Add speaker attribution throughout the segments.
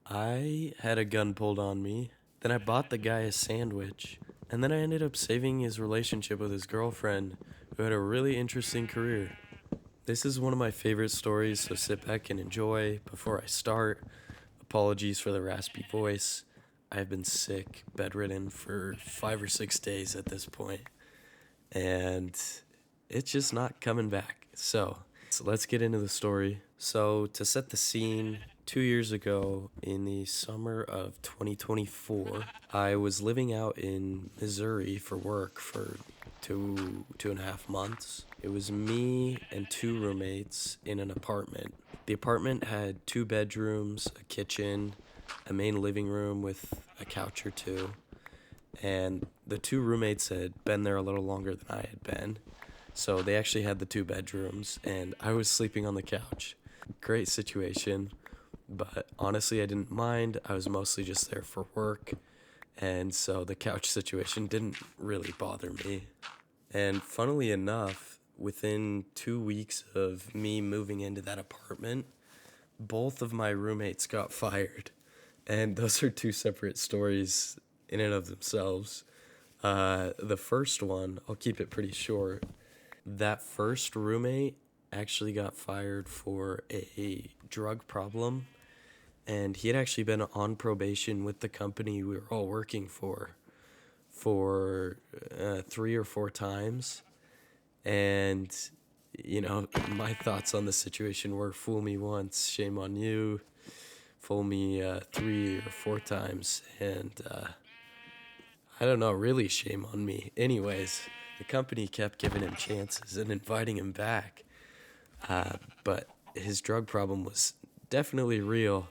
Speaker 1: I had a gun pulled on me. Then I bought the guy a sandwich. And then I ended up saving his relationship with his girlfriend, who had a really interesting career. This is one of my favorite stories, so sit back and enjoy. Before I start, apologies for the raspy voice. I've been sick, bedridden for 5 or 6 days at this point, and it's just not coming back. So let's get into the story. So, to set the scene, 2 years ago in the summer of 2024, I was living out in Missouri for work for 2.5 months. It was me and two roommates in an apartment. The apartment had two bedrooms, a kitchen, a main living room with a couch or two, and the two roommates had been there a little longer than I had been. So they actually had the two bedrooms, and I was sleeping on the couch. Great situation, but honestly, I didn't mind. I was mostly just there for work, and so the couch situation didn't really bother me. And funnily enough, within 2 weeks of me moving into that apartment, both of my roommates got fired. And those are two separate stories in and of themselves. The first one, I'll keep it pretty short. That first roommate actually got fired for a drug problem, and he had actually been on probation with the company we were all working for 3 or 4 times. And my thoughts on the situation were: fool me once, shame on you. Fool me 3 or 4 times, and I don't know, really shame on me. Anyways, the company kept giving him chances and inviting him back, but his drug problem was definitely real,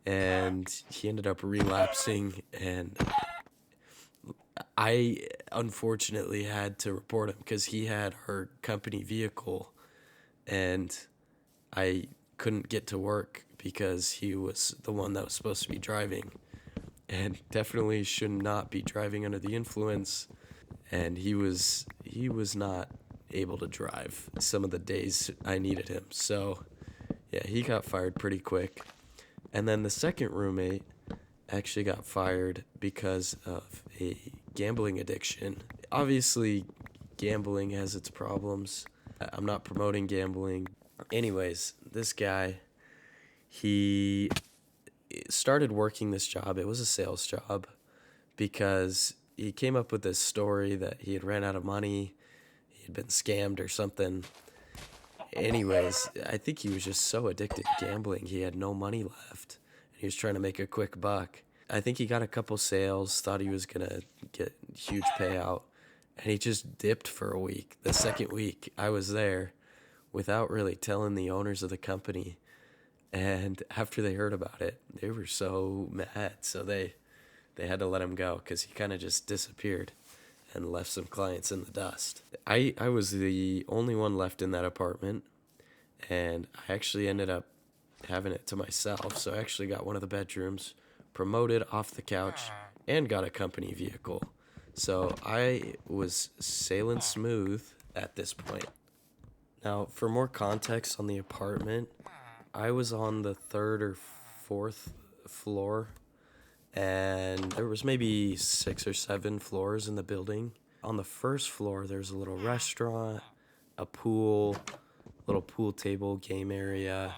Speaker 1: and he ended up relapsing, and I unfortunately had to report him because he had our company vehicle, and I couldn't get to work because he was the one that was supposed to be driving, and definitely should not be driving under the influence. And he was not able to drive some of the days I needed him. So yeah, he got fired pretty quick. And then the second roommate actually got fired because of a gambling addiction. Obviously, gambling has its problems. I'm not promoting gambling. Anyways, this guy, he started working this job. It was a sales job because he came up with this story that he had ran out of money, he had been scammed or something. Anyways, I think he was just so addicted to gambling, he had no money left. And he was trying to make a quick buck. I think he got a couple sales, thought he was going to get a huge payout, and he just dipped for a week. The second week, I was there without really telling the owners of the company. And after they heard about it, they were so mad. So they had to let him go because he kind of just disappeared and left some clients in the dust. I was the only one left in that apartment, and I actually ended up having it to myself. So I actually got one of the bedrooms, promoted off the couch, and got a company vehicle. So I was sailing smooth at this point. Now, for more context on the apartment, I was on the third or fourth floor, and there was maybe 6 or 7 floors in the building. On the first floor, there's a little restaurant, a pool, little pool table, game area,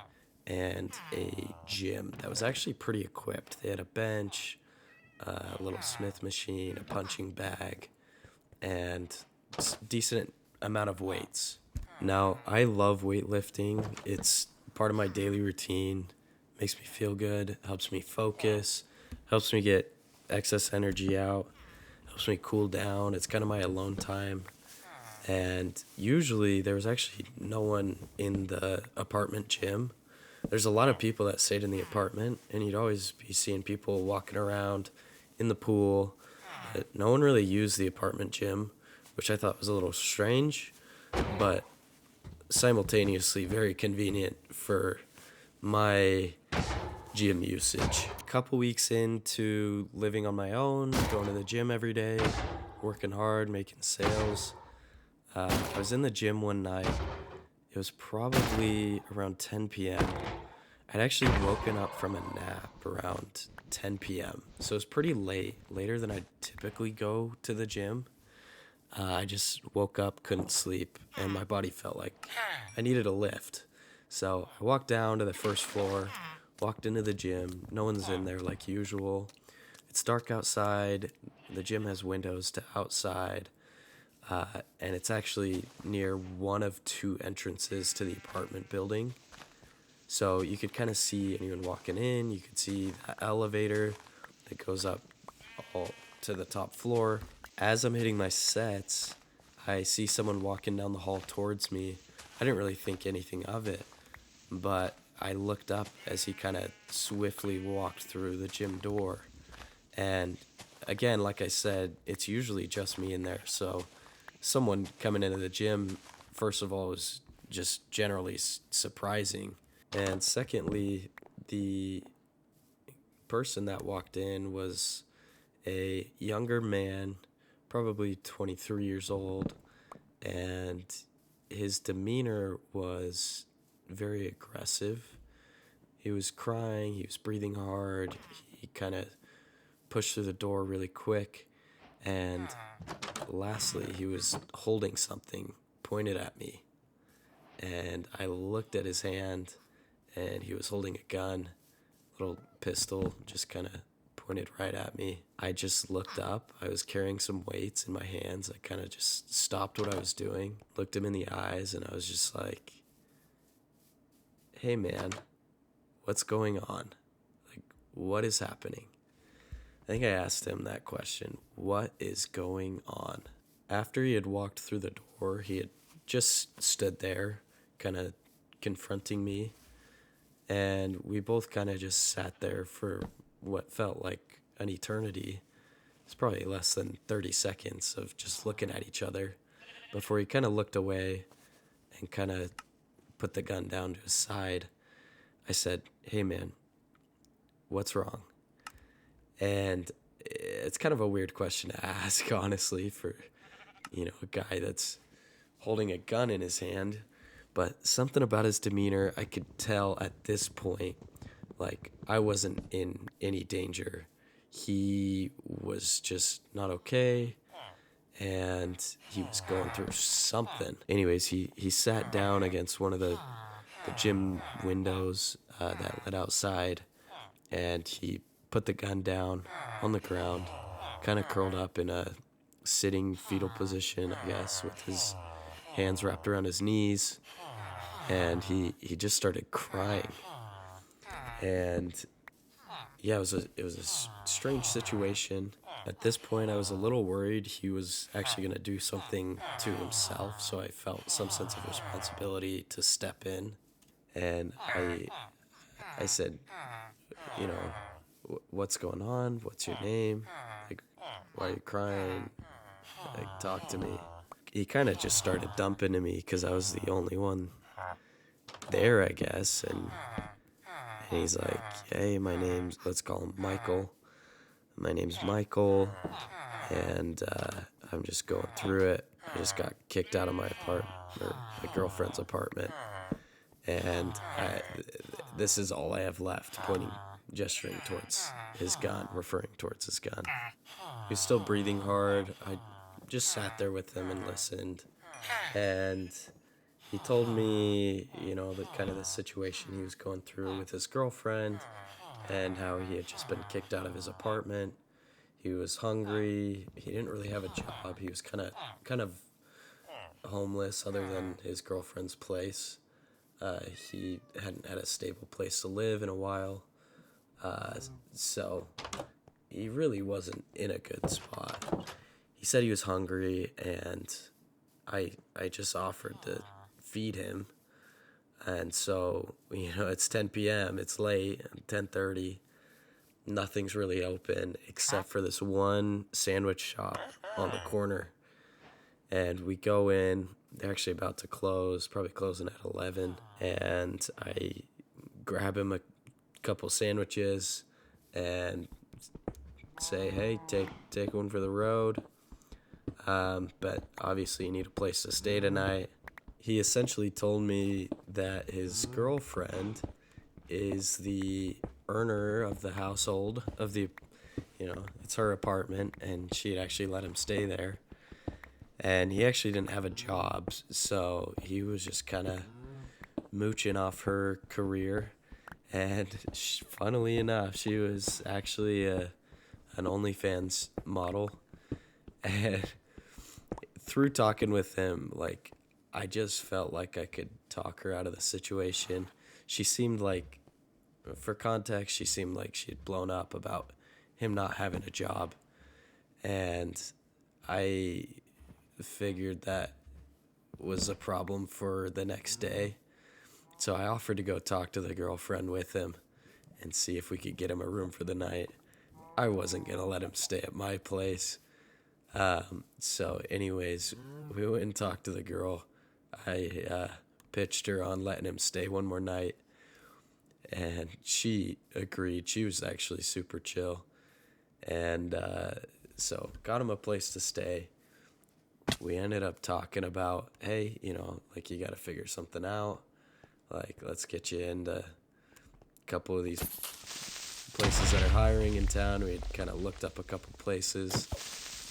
Speaker 1: and a gym that was actually pretty equipped. They had a bench, a little Smith machine, a punching bag, and decent amount of weights. Now, I love weightlifting. It's part of my daily routine. Makes me feel good, helps me focus, helps me get excess energy out, helps me cool down. It's kind of my alone time. And usually there was actually no one in the apartment gym. There's a lot of people that stayed in the apartment, and you'd always be seeing people walking around in the pool. But no one really used the apartment gym, which I thought was a little strange, but simultaneously very convenient for my gym usage. A couple weeks into living on my own, going to the gym every day, working hard, making sales. I was in the gym one night. It was probably around 10 p.m. I'd actually woken up from a nap around 10 p.m. So it was pretty late, later than I'd typically go to the gym. I just woke up, couldn't sleep, and my body felt like I needed a lift. So I walked down to the first floor, walked into the gym. No one's in there like usual. It's dark outside. The gym has windows to outside, and it's actually near one of two entrances to the apartment building. So you could kind of see anyone walking in. You could see the elevator that goes up all to the top floor. As I'm hitting my sets, I see someone walking down the hall towards me. I didn't really think anything of it, but I looked up as he kind of swiftly walked through the gym door. And again, like I said, it's usually just me in there. So someone coming into the gym, first of all, was just generally surprising. And secondly, the person that walked in was a younger man, probably 23 years old, and his demeanor was very aggressive. He was crying, he was breathing hard, he kind of pushed through the door really quick, and lastly, he was holding something pointed at me. And I looked at his hand, and he was holding a gun, little pistol, just kind of pointed right at me. I just looked up. I was carrying some weights in my hands. I kind of just stopped what I was doing, looked him in the eyes, and I was just like, hey man, what's going on? Like, what is happening? I think I asked him that question. What is going on? After he had walked through the door, he had just stood there, kind of confronting me. And we both kind of just sat there for what felt like an eternity. It's probably less than 30 seconds of just looking at each other before he kind of looked away and kind of put the gun down to his side. I said, hey man, what's wrong? And it's kind of a weird question to ask, honestly, for, a guy that's holding a gun in his hand. But something about his demeanor, I could tell at this point, like, I wasn't in any danger. He was just not okay, and he was going through something. Anyways, he sat down against one of the gym windows that led outside, and he put the gun down on the ground, kind of curled up in a sitting fetal position, I guess, with his hands wrapped around his knees. And he just started crying. And yeah, it was a strange situation. At this point, I was a little worried he was actually going to do something to himself, so I felt some sense of responsibility to step in. And I said, what's going on? What's your name? Like, why are you crying? Like, talk to me. He kind of just started dumping to me because I was the only one there, I guess. And he's like, hey, let's call him Michael. My name's Michael, and I'm just going through it. I just got kicked out of my girlfriend's apartment, and this is all I have left, gesturing towards his gun, referring towards his gun. He was still breathing hard. I just sat there with him and listened, and he told me, the situation he was going through with his girlfriend and how he had just been kicked out of his apartment. He was hungry. He didn't really have a job. He was kind of homeless other than his girlfriend's place. He hadn't had a stable place to live in a while. So he really wasn't in a good spot. He said he was hungry, and I just offered to feed him. And so, it's 10 p.m., it's late, 10:30, nothing's really open except for this one sandwich shop on the corner. And we go in, they're actually about to close, probably closing at 11, and I grab him a couple sandwiches and say, hey, take one for the road. But obviously you need a place to stay tonight. He essentially told me that his girlfriend is the earner of the household of the, it's her apartment, and she had actually let him stay there. And he actually didn't have a job, so he was just kind of mooching off her career. And funnily enough, she was actually an OnlyFans model. And through talking with him, like, I just felt like I could talk her out of the situation. She seemed like, for context, she seemed like she had blown up about him not having a job. And I figured that was a problem for the next day. So I offered to go talk to the girlfriend with him and see if we could get him a room for the night. I wasn't going to let him stay at my place. So anyways, we went and talked to the girl. I pitched her on letting him stay one more night, and she agreed. She was actually super chill. And so got him a place to stay. We ended up talking about, hey, like, you got to figure something out. Like, let's get you into a couple of these places that are hiring in town. We kind of looked up a couple places,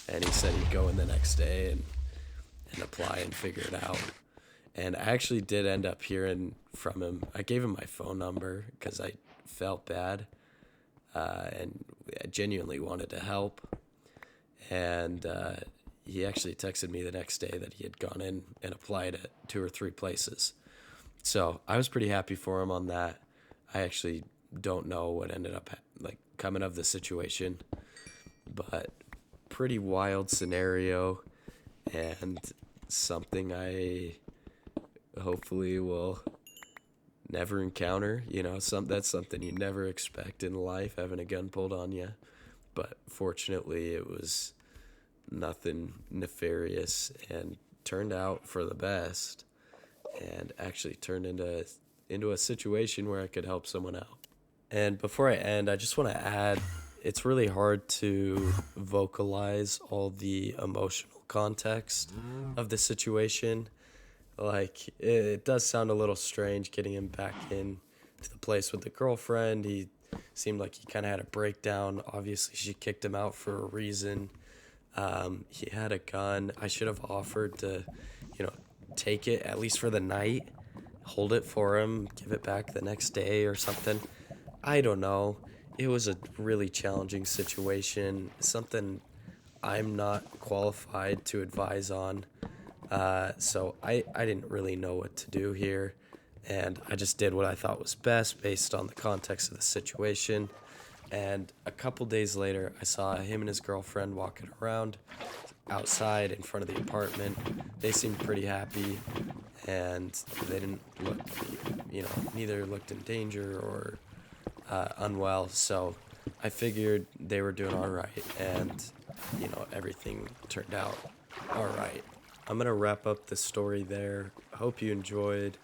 Speaker 1: and he said he'd go in the next day and apply and figure it out. And I actually did end up hearing from him. I gave him my phone number because I felt bad, and I genuinely wanted to help. And he actually texted me the next day that he had gone in and applied at 2 or 3 places. So I was pretty happy for him on that. I actually don't know what ended up coming of the situation, but pretty wild scenario, and something I hopefully will never encounter. That's something you never expect in life, having a gun pulled on you. But fortunately, it was nothing nefarious and turned out for the best, and actually turned into a situation where I could help someone out. And before I end, I just want to add, it's really hard to vocalize all the emotional context of the situation. Like, it does sound a little strange getting him back in to the place with the girlfriend. He seemed like he kind of had a breakdown. Obviously, she kicked him out for a reason. He had a gun. I should have offered to, take it at least for the night, hold it for him, give it back the next day or something. I don't know. It was a really challenging situation, something I'm not qualified to advise on. So I didn't really know what to do here, and I just did what I thought was best based on the context of the situation. And a couple days later, I saw him and his girlfriend walking around outside in front of the apartment. They seemed pretty happy, and they didn't look, neither looked in danger or unwell. So I figured they were doing all right, and, everything turned out all right. I'm going to wrap up the story there. I hope you enjoyed.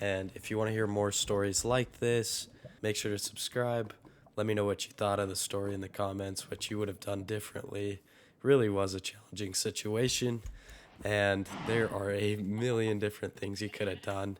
Speaker 1: And if you want to hear more stories like this, make sure to subscribe. Let me know what you thought of the story in the comments, what you would have done differently. It really was a challenging situation, and there are a million different things you could have done.